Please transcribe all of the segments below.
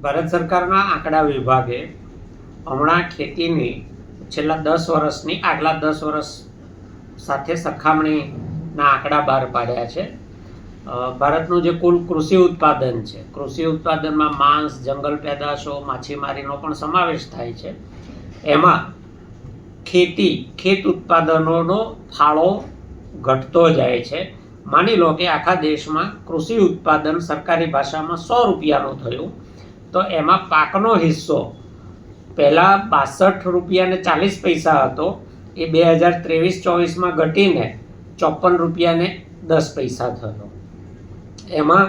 ભારત સરકારના આંકડા વિભાગે હમણાં ખેતીની છેલ્લા 10 વર્ષની આગલા 10 વર્ષ સાથે સરખામણીના આંકડા બહાર પાડ્યા છે. ભારતનું જે કુલ કૃષિ ઉત્પાદન છે, કૃષિ ઉત્પાદનમાં માંસ, જંગલ પેદાશો, માછીમારીનો પણ સમાવેશ થાય છે. એમાં ખેત ઉત્પાદનોનો ફાળો ઘટતો જાય છે. માની લો કે આખા દેશમાં કૃષિ ઉત્પાદન સરકારી ભાષામાં 100 રૂપિયાનું થયું, તો એમાં પાકનો હિસ્સો પહેલાં 62 રૂપિયા ને 40 પૈસા હતો, એ 2023-24માં ઘટીને 54 રૂપિયા ને 10 પૈસા થયો. એમાં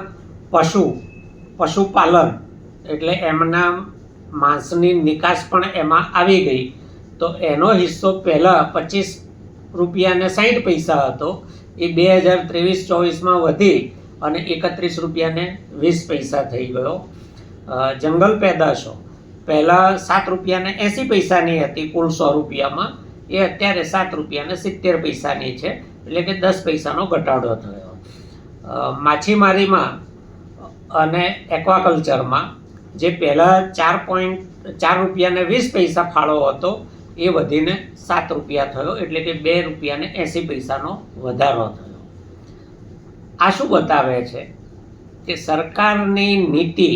પશુપાલન એટલે એમના માંસની નિકાસ પણ એમાં આવી ગઈ, તો એનો હિસ્સો પહેલાં 25 રૂપિયા ને 60 પૈસા હતો, એ 2023-24માં વધી અને 31 રૂપિયા ને 20 પૈસા થઈ ગયો. જંગલ પેદાશો પહેલાં 7 રૂપિયા ને 80 પૈસાની હતી કુલ 100 રૂપિયામાં, એ અત્યારે 7 રૂપિયા ને 70 પૈસાની છે, એટલે કે 10 પૈસાનો ઘટાડો થયો. માછીમારીમાં અને એક્વાકલ્ચરમાં જે પહેલાં 4 રૂપિયા ને 20 પૈસા ફાળો હતો, એ વધીને 7 રૂપિયા થયો, એટલે કે 2 રૂપિયા ને 80 પૈસાનો વધારો થયો. આ શું બતાવે છે કે સરકારની નીતિ,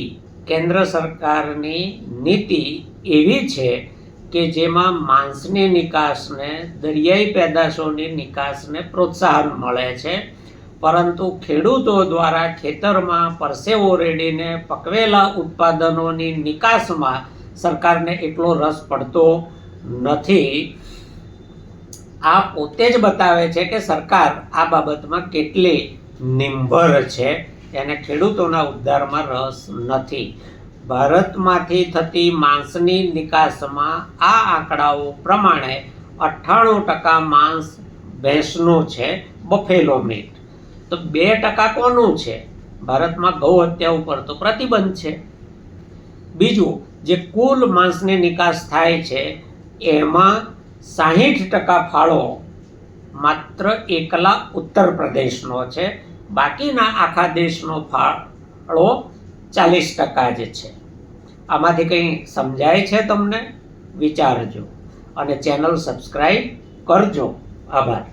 કેન્દ્ર સરકારની નીતિ એવી છે કે જેમાં માંસની નિકાસને, દરિયાઈ પેદાશોની નિકાસને પ્રોત્સાહન મળે છે, પરંતુ ખેડૂતો દ્વારા ખેતરમાં પરસેવો રેડીને પકવેલા ઉત્પાદનોની નિકાસમાં સરકારને એટલો રસ પડતો નથી. આ પોતે જ બતાવે છે કે સરકાર આ બાબતમાં કેટલી નિર્ભર છે, એને ખેડૂતોના ઉદ્ધારમાં રસ નથી. ભારતમાંથી થતી માંસની નિકાસમાં આ આંકડાઓ પ્રમાણે 98% માંસ ભેંસનું છે, બફેલો મીટ. તો 2% કોનું છે? ભારતમાં ગૌ હત્યા ઉપર તો પ્રતિબંધ છે. બીજું, જે કુલ માંસની નિકાસ થાય છે એમાં 60% ફાળો માત્ર એકલા ઉત્તર પ્રદેશનો છે, બાકીના આખા દેશનો ફાળો 40% જ છે. આમાંથી કંઈ સમજાય છે તમને? વિચારજો અને ચેનલ સબસ્ક્રાઈબ કરજો. આભાર.